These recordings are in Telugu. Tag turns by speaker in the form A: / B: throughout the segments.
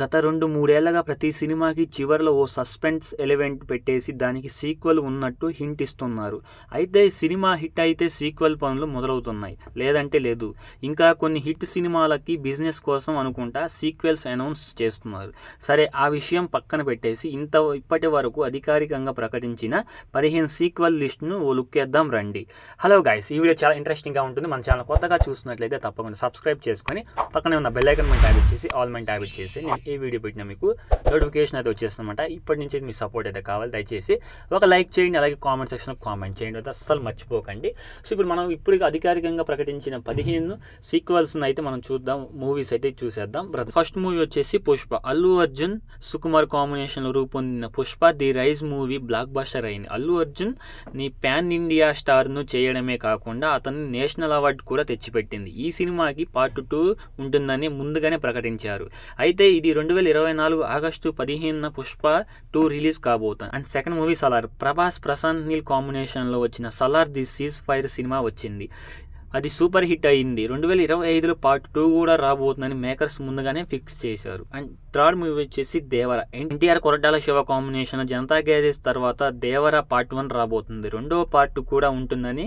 A: గత 2-3 ఏళ్లుగా ప్రతి సినిమాకి చివర్లో ఓ సస్పెన్స్ ఎలిమెంట్ పెట్టేసి దానికి సీక్వెల్ ఉన్నట్టు హింట్ ఇస్తున్నారు. అయితే సినిమా హిట్ అయితే సీక్వెల్ పనులు మొదలవుతున్నాయి, లేదంటే లేదు. ఇంకా కొన్ని హిట్ సినిమాలకి బిజినెస్ కోసం అనుకుంటా సీక్వెల్స్ అనౌన్స్ చేస్తున్నారు. సరే, ఆ విషయం పక్కన పెట్టేసి ఇప్పటి వరకు అధికారికంగా ప్రకటించిన 15 సీక్వెల్ లిస్ట్ను ఓ లుక్కేద్దాం రండి. హలో గైస్, ఈ వీడియో చాలా ఇంట్రెస్టింగ్గా ఉంటుంది. మన ఛానల్ కొత్తగా చూస్తున్నట్లయితే తప్పకుండా సబ్స్క్రైబ్ చేసుకొని పక్కనే ఉన్న బెల్ ఐకాన్ మీద ట్యాప్ ఇచ్చేసి ఆల్ మీద ట్యాప్ ఇచ్చేసి నేను ఈ వీడియో పెట్టినా మీకు నోటిఫికేషన్ అయితే వచ్చేస్తుందన్నమాట. ఇప్పటి నుంచి మీ సపోర్ట్ అయితే కావాలి. దయచేసి ఒక లైక్ చేయండి, అలాగే కామెంట్ సెక్షన్లో కామెంట్ చేయండి, అయితే అస్సలు మర్చిపోకండి. సో ఇప్పుడు మనం ఇప్పుడు అధికారికంగా ప్రకటించిన 15 సీక్వెల్స్ని అయితే మనం చూద్దాం, మూవీస్ అయితే చూసేద్దాం. ఫస్ట్ మూవీ వచ్చేసి పుష్ప. అల్లు అర్జున్ సుకుమార్ కాంబినేషన్లో రూపొందిన Pushpa the rise movie blockbuster అయింది. అల్లు అర్జున్ ని పాన్ ఇండియా స్టార్ను చేయడమే కాకుండా అతన్ని నేషనల్ అవార్డు కూడా తెచ్చిపెట్టింది. ఈ సినిమాకి పార్ట్ 2 ఉంటుందని ముందుగానే ప్రకటించారు. అయితే ఇది 2024 ఆగస్టు 15న పుష్ప 2 రిలీజ్ కాబోతుంది. And second movie Salaar. Prabhas Prashanth Neel కాంబినేషన్లో వచ్చిన సలార్ ది సీజ్ ఫైర్ సినిమా వచ్చింది. అది సూపర్ హిట్ అయింది. 2025లో పార్ట్ 2 కూడా రాబోతుందని మేకర్స్ ముందుగానే ఫిక్స్ చేశారు. అండ్ థర్డ్ మూవీ వచ్చేసి దేవర. ఎన్టీఆర్ కొరటాల శివ కాంబినేషన్ జనతా గ్యారేజ్ తర్వాత దేవర పార్ట్ 1 రాబోతుంది. రెండో పార్ట్ కూడా ఉంటుందని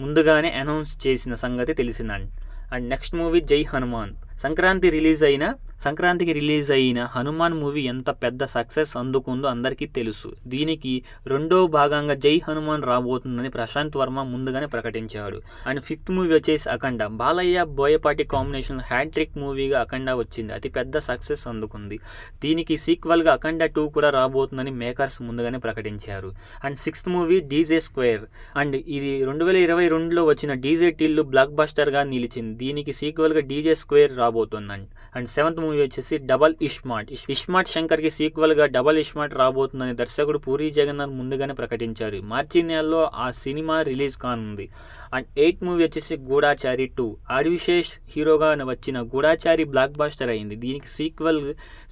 A: ముందుగానే అనౌన్స్ చేసిన సంగతి తెలిసిందండి. అండ్ నెక్స్ట్ మూవీ జై హనుమాన్. సంక్రాంతికి రిలీజ్ అయిన హనుమాన్ మూవీ ఎంత పెద్ద సక్సెస్ అందుకుందో అందరికీ తెలుసు. దీనికి రెండో భాగంగా జై హనుమాన్ రాబోతుందని ప్రశాంత్ వర్మ ముందుగానే ప్రకటించాడు. అండ్ ఫిఫ్త్ మూవీ వచ్చేసి అఖండ. బాలయ్య బోయపాటి కాంబినేషన్ హ్యాట్రిక్ మూవీగా అఖండ వచ్చింది. అతి పెద్ద సక్సెస్ అందుకుంది. దీనికి సీక్వెల్గా అఖండ 2 కూడా రాబోతుందని మేకర్స్ ముందుగానే ప్రకటించారు. And sixth movie DJ square. And ఇది 2022లో వచ్చిన డీజే టిల్లు బ్లాక్ బస్టర్గా నిలిచింది. దీనికి సీక్వెల్గా డీజే స్క్వేర్ రాబోతుందండి. అండ్ సెవెంత్ మూవీ వచ్చేసి డబల్ ఇస్మార్ట్ శంకర్కి సీక్వెల్గా డబల్ ఇస్మార్ట్ రాబోతుందని దర్శకుడు పూరి జగన్నాథ్ ముందుగానే ప్రకటించారు. మార్చి నెలలో ఆ సినిమా రిలీజ్ కానుంది. అండ్ ఎయిత్ మూవీ వచ్చేసి గూఢాచారి 2. ఆదిశేష్ హీరోగా వచ్చిన గూఢాచారి బ్లాక్ బస్టర్ అయింది. దీనికి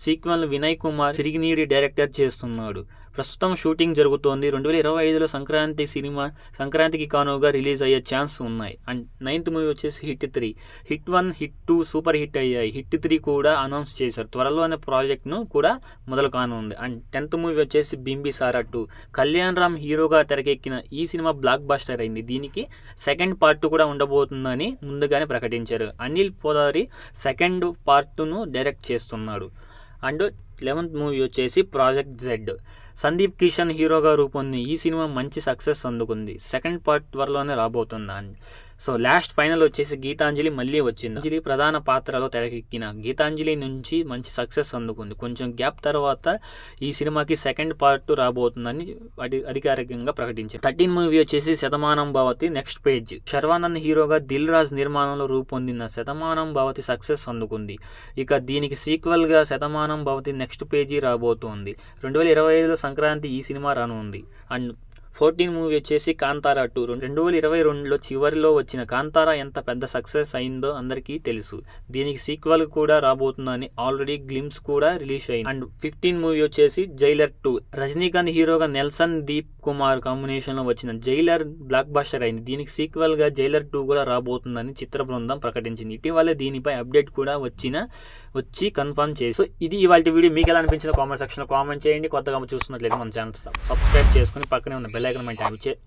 A: సీక్వెల్ వినయ్ కుమార్ సిరిగినీడి డైరెక్టర్ చేస్తున్నాడు. ప్రస్తుతం షూటింగ్ జరుగుతోంది. 2025లో సంక్రాంతికి కానుగా రిలీజ్ అయ్యే ఛాన్స్ ఉన్నాయి. అండ్ నైన్త్ మూవీ వచ్చేసి hit 3. Hit 1 hit 2 super hit అయ్యాయి. హిట్ 3 కూడా అనౌన్స్ చేశారు. త్వరలోనే ప్రాజెక్ట్ను కూడా మొదలు కానుంది. అండ్ 10th మూవీ వచ్చేసి బింబిసారా 2. కళ్యాణ్ రామ్ హీరోగా తెరకెక్కిన ఈ సినిమా బ్లాక్ బస్టర్ అయింది. దీనికి సెకండ్ పార్ట్ కూడా ఉండబోతుందని ముందుగానే ప్రకటించారు. అనిల్ పోదారి సెకండ్ పార్ట్ను డైరెక్ట్ చేస్తున్నాడు. అండ్ 11th మూవీ వచ్చేసి ప్రాజెక్ట్ జెడ్. సందీప్ కిషన్ హీరోగా రూపొంది ఈ సినిమా మంచి సక్సెస్ అందుకుంది. సెకండ్ పార్ట్ త్వరలోనే రాబోతుంది. అండ్ సో లాస్ట్ ఫైనల్ వచ్చేసి గీతాంజలి మళ్ళీ వచ్చింది. గీతాంజలి ప్రధాన పాత్రలో తెరకెక్కిన గీతాంజలి నుంచి మంచి సక్సెస్ అందుకుంది. కొంచెం గ్యాప్ తర్వాత ఈ సినిమాకి సెకండ్ పార్ట్ రాబోతుందని అధికారికంగా ప్రకటించారు. 13th మూవీ వచ్చేసి శతమానం భవతి నెక్స్ట్ పేజ్. శర్వానంద్ హీరోగా దిల్ రాజ్ నిర్మాణంలో రూపొందిన శతమానం భవతి సక్సెస్ అందుకుంది. ఇక దీనికి సీక్వెల్గా శతమానం భవతి నెక్స్ట్ పేజీ రాబోతోంది. 2025లో సంక్రాంతి ఈ సినిమా రానుంది. అండ్ 14th మూవీ వచ్చేసి కాంతారా 2. 2022లో చివరిలో వచ్చిన కాంతారా ఎంత పెద్ద సక్సెస్ అయిందో అందరికీ తెలుసు. దీనికి సీక్వెల్ కూడా రాబోతుందని ఆల్రెడీ గ్లిమ్స్ కూడా రిలీజ్ అయింది. అండ్ 15th మూవీ వచ్చేసి జైలర్ 2. రజనీకాంత్ హీరోగా నెల్సన్ దీప్ కుమార్ కాంబినేషన్లో వచ్చిన జైలర్ బ్లాక్ బస్టర్ అయింది. దీనికి సీక్వెల్గా జైలర్ 2 కూడా రాబోతుందని చిత్ర బృందం ప్రకటించింది. ఇటీవలే దీనిపై అప్డేట్ కూడా వచ్చి కన్ఫర్మ్ చేసి. సో ఇది ఇవాళ వీడియో. మీకు ఎలా అనిపించిందో కామెంట్ సెక్షన్లో కామెంట్ చేయండి. కొత్తగా చూస్తున్నట్లయితే మన ఛానల్ సబ్స్క్రైబ్ చేసుకుని పక్కనే ఉన్న బెల్ ఐకాన్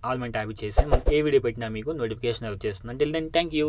A: ఆల్ మీద ట్యాప్ చేసి ఏ వీడియో పెట్టినా మీకు నోటిఫికేషన్ వచ్చేస్తుంది. Until then thank you.